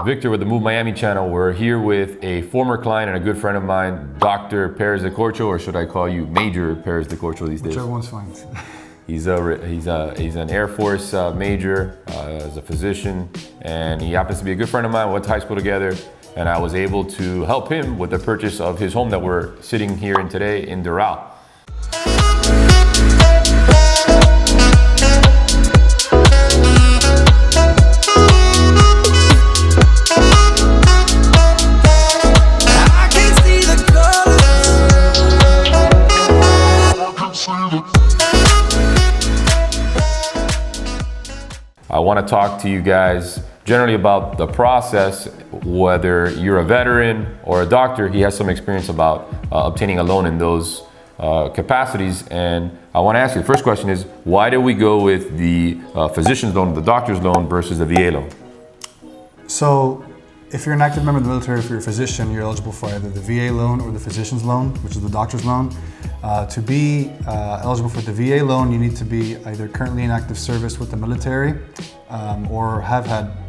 Victor with the Move Miami channel. We're here with a former client and a good friend of mine, Dr. Perez De Corcho, or should I call you Major Perez De Corcho these days? Whichever one's fine. He's an Air Force major, as a physician, and he happens to be a good friend of mine. We went to high school together, and I was able to help him with the purchase of his home that we're sitting here in today in Doral. I want to talk to you guys generally about the process, whether you're a veteran or a doctor. He has some experience about obtaining a loan in those capacities. And I want to ask you, the first question is, why did we go with the physician's loan, the doctor's loan versus the VA loan? So if you're an active member of the military, if you're a physician, you're eligible for either the VA loan or the physician's loan, which is the doctor's loan. To be eligible for the VA loan, you need to be either currently in active service with the military or have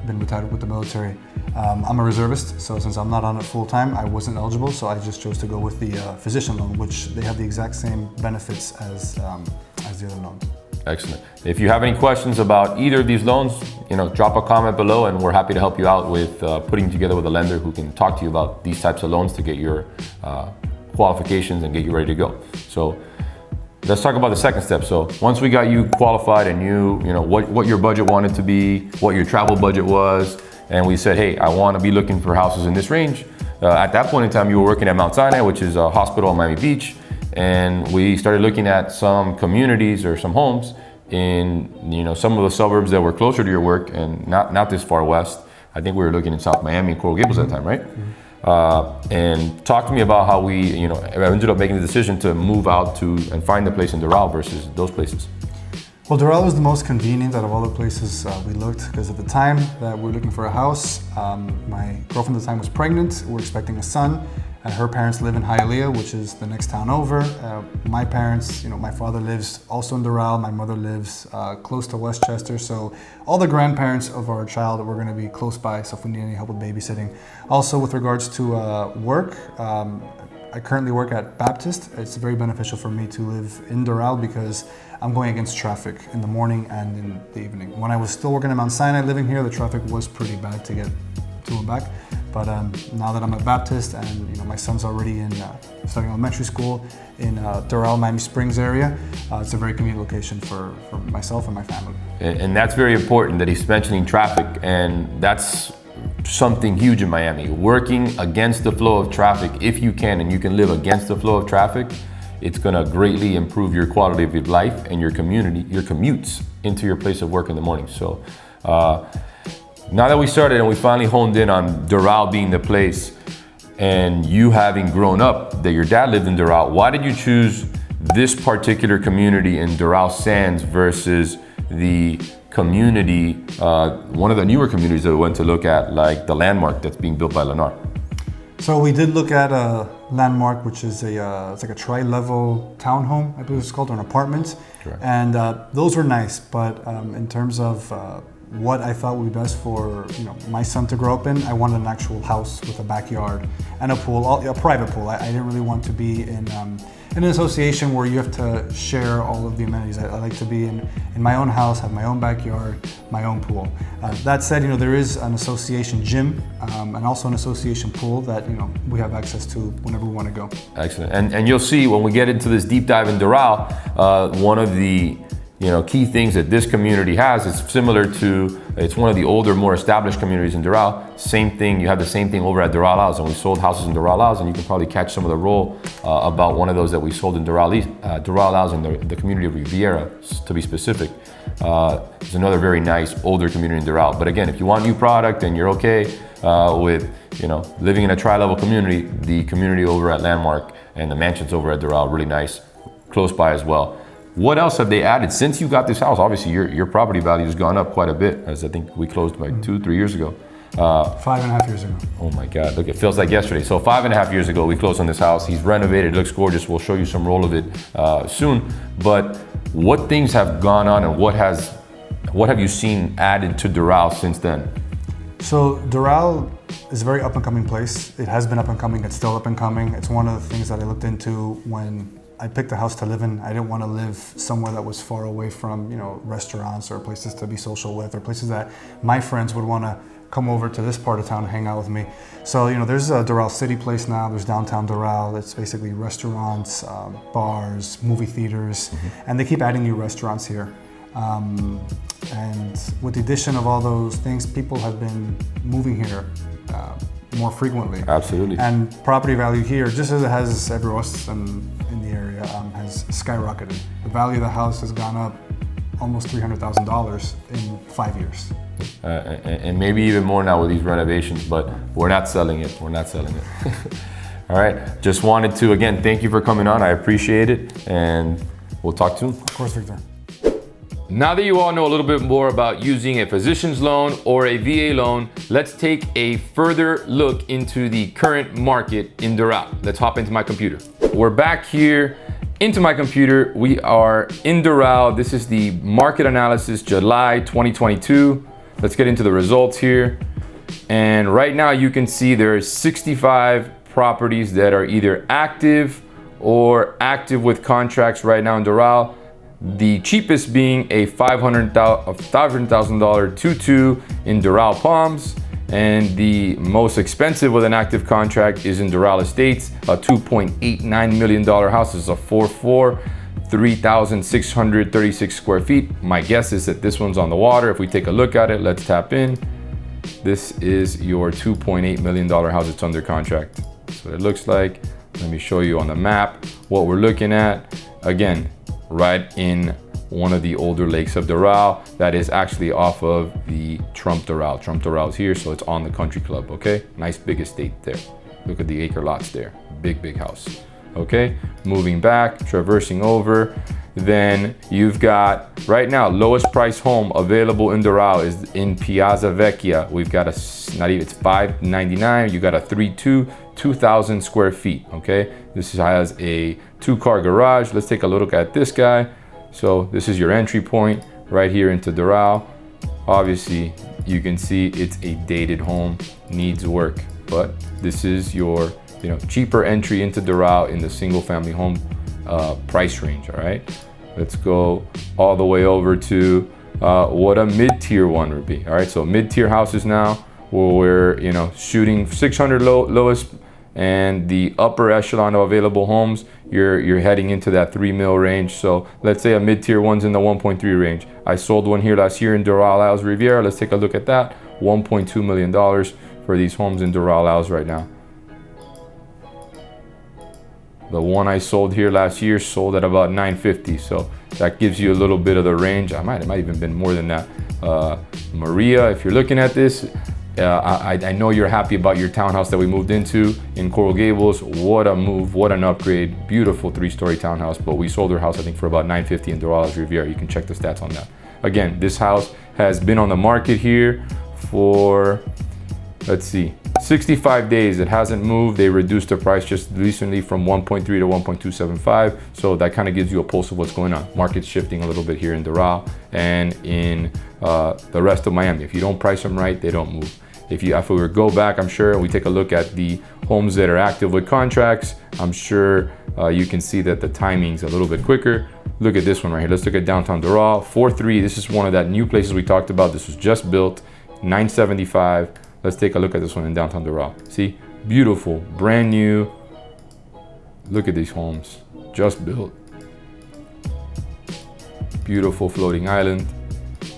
been retired with the military. I'm a reservist, so since I'm not on it full time, I wasn't eligible, so I just chose to go with the physician loan, which they have the exact same benefits as the other loans. Excellent. If you have any questions about either of these loans, drop a comment below, and we're happy to help you out with putting together with a lender who can talk to you about these types of loans to get your qualifications and get you ready to go. So let's talk about the second step. So once we got you qualified and you know what your budget wanted to be, what your travel budget was, and we said, hey, I want to be looking for houses in this range. At that point in time, you were working at Mount Sinai, which is a hospital in Miami Beach. And we started looking at some communities or some homes in some of the suburbs that were closer to your work and not this far west. I think we were looking in South Miami and Coral Gables at that time, right? And talk to me about how we ended up making the decision to move out to and find a place in Doral versus those places. Well, Doral was the most convenient out of all the places we looked, because at the time that we were looking for a house, my girlfriend at the time was pregnant. We were expecting a son. Her parents live in Hialeah, which is the next town over. My parents, my father lives also in Doral. My mother lives close to Westchester. So all the grandparents of our child were going to be close by, so if we need any help with babysitting. Also, with regards to work, I currently work at Baptist. It's very beneficial for me to live in Doral because I'm going against traffic in the morning and in the evening. When I was still working at Mount Sinai living here, the traffic was pretty bad to get to and back. But now that I'm at Baptist and my son's already in starting elementary school in Doral, Miami Springs area, it's a very convenient location for myself and my family. And that's very important that he's mentioning traffic, and that's something huge in Miami. Working against the flow of traffic, if you can, and you can live against the flow of traffic, it's gonna greatly improve your quality of your life and your commutes into your place of work in the morning. So. Now that we started and we finally honed in on Doral being the place, and you having grown up, that your dad lived in Doral, why did you choose this particular community in Doral Sands versus the community, one of the newer communities that we went to look at, like the Landmark that's being built by Lennar? So we did look at a Landmark, which is it's like a tri-level townhome, I believe it's called, or an apartment. Correct. And those were nice, but in terms of what I thought would be best for my son to grow up in, I wanted an actual house with a backyard and a pool, a private pool. I didn't really want to be in an association where you have to share all of the amenities. I like to be in my own house, have my own backyard, my own pool. That said, there is an association gym and also an association pool that we have access to whenever we want to go. Excellent. And you'll see when we get into this deep dive in Doral, one of the key things that this community has is similar to, it's one of the older, more established communities in Doral. Same thing, you have the same thing over at Doral House, and we sold houses in Doral House, and you can probably catch some of the roll about one of those that we sold in Doral House in the community of Riviera, to be specific. It's another very nice older community in Doral. But again, if you want new product and you're okay with living in a tri-level community, the community over at Landmark and the mansions over at Doral, really nice, close by as well. What else have they added since you got this house? Obviously, your property value has gone up quite a bit, as I think we closed like 2-3 years ago. 5.5 years ago. Oh my God, look, it feels like yesterday. So 5.5 years ago, we closed on this house. He's renovated, it looks gorgeous. We'll show you some roll of it soon. But what things have gone on, and what have you seen added to Doral since then? So Doral is a very up and coming place. It has been up and coming, it's still up and coming. It's one of the things that I looked into when I picked a house to live in. I didn't want to live somewhere that was far away from, restaurants or places to be social with, or places that my friends would want to come over to this part of town and hang out with me. So, there's a Doral City Place now, there's downtown Doral. It's basically restaurants, bars, movie theaters, and they keep adding new restaurants here. And with the addition of all those things, people have been moving here more frequently. Absolutely. And property value here, just as it has everywhere else in the area, has skyrocketed. The value of the house has gone up almost $300,000 in 5 years. And maybe even more now with these renovations, but we're not selling it. We're not selling it. All right. Just wanted to, again, thank you for coming on. I appreciate it. And we'll talk soon. Of course, Victor. Now that you all know a little bit more about using a physician's loan or a VA loan, let's take a further look into the current market in Doral. Let's hop into my computer. We're back here into my computer. We are in Doral. This is the market analysis, July 2022. Let's get into the results here. And right now you can see there are 65 properties that are either active or active with contracts right now in Doral. The cheapest being a $500,000 2-2 in Doral Palms, and the most expensive with an active contract is in Doral Estates, a $2.89 million house. This is a 4-4, 3,636 square feet. My guess is that this one's on the water. If we take a look at it, let's tap in. This is your $2.8 million house. It's under contract. That's what it looks like. Let me show you on the map what we're looking at. Again, right in one of the older lakes of Doral. That is actually off of the Trump Doral. Trump Doral is here, so it's on the country club, okay? Nice big estate there. Look at the acre lots there. Big house, okay? Moving back, traversing over, then you've got, right now, lowest price home available in Doral is in Piazza Vecchia. We've got it's $599. You got a 3-2, 2,000 square feet, okay? This has a 2-car garage. Let's take a look at this guy. So this is your entry point right here into Doral. Obviously, you can see it's a dated home, needs work, but this is your cheaper entry into Doral in the single family home price range, all right? Let's go all the way over to what a mid-tier one would be, all right? So mid-tier houses now, where we're shooting 600 lowest, and the upper echelon of available homes, you're heading into that 3 mil range. So let's say a mid-tier one's in the 1.3 range. I sold one here last year in Doral Isles Riviera. Let's take a look at that. $1.2 million for these homes in Doral Isles right now. The one I sold here last year sold at about $950. So that gives you a little bit of the range. It might even been more than that. Maria, if you're looking at this, I know you're happy about your townhouse that we moved into in Coral Gables. What a move, what an upgrade. Beautiful 3-story townhouse, but we sold her house, I think, for about $950 in Doral Riviera. You can check the stats on that. Again, this house has been on the market here for, let's see, 65 days. It hasn't moved. They reduced the price just recently from 1.3 to 1.275. So that kind of gives you a pulse of what's going on. Market's shifting a little bit here in Doral and in the rest of Miami. If you don't price them right, they don't move. If we were to go back, I'm sure we take a look at the homes that are active with contracts, I'm sure you can see that the timing's a little bit quicker. Look at this one right here. Let's look at downtown Doral, 4-3. This is one of that new places we talked about. This was just built, $975. Let's take a look at this one in downtown Doral. See, beautiful, brand new. Look at these homes, just built. Beautiful floating island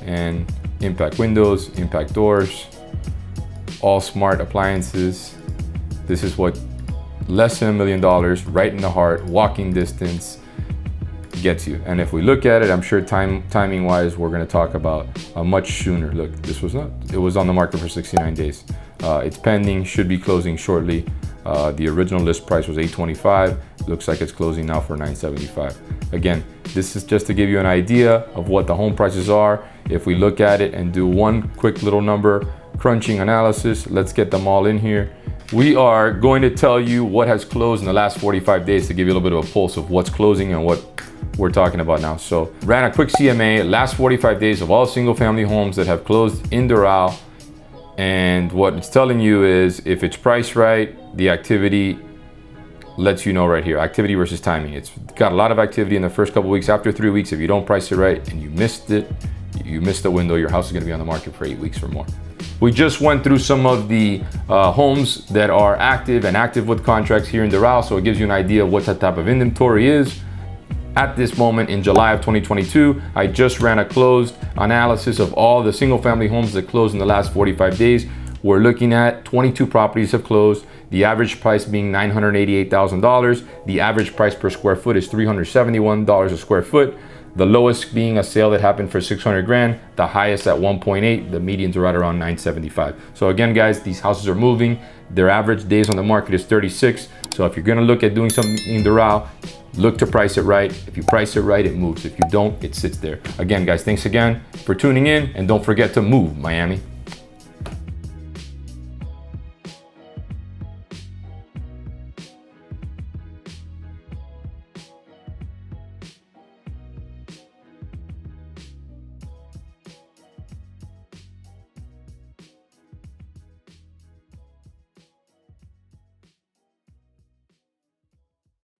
and impact windows, impact doors, all smart appliances. This is what less than $1 million, right in the heart, walking distance, gets you. And if we look at it, I'm sure timing wise, we're gonna talk about a much sooner. Look, this was not, it was on the market for 69 days. It's pending, should be closing shortly. The original list price was $825. Looks like it's closing now for $975. Again, this is just to give you an idea of what the home prices are. If we look at it and do one quick little number crunching analysis, let's get them all in here. We are going to tell you what has closed in the last 45 days to give you a little bit of a pulse of what's closing and what we're talking about now. So ran a quick CMA, last 45 days of all single family homes that have closed in Doral. And what it's telling you is if it's priced right, the activity lets you know right here, activity versus timing. It's got a lot of activity in the first couple weeks. After 3 weeks, if you don't price it right and you missed it, you missed the window, your house is gonna be on the market for 8 weeks or more. We just went through some of the homes that are active with contracts here in Doral, so it gives you an idea of what that type of inventory is. At this moment in July of 2022, I just ran a closed analysis of all the single family homes that closed in the last 45 days. We're looking at 22 properties have closed, the average price being $988,000. The average price per square foot is $371 a square foot. The lowest being a sale that happened for 600 grand, the highest at 1.8, the medians are right around 975. So again, guys, these houses are moving. Their average days on the market is 36. So if you're gonna look at doing something in Doral, look to price it right. If you price it right, it moves. If you don't, it sits there. Again, guys, thanks again for tuning in, and don't forget to move, Miami.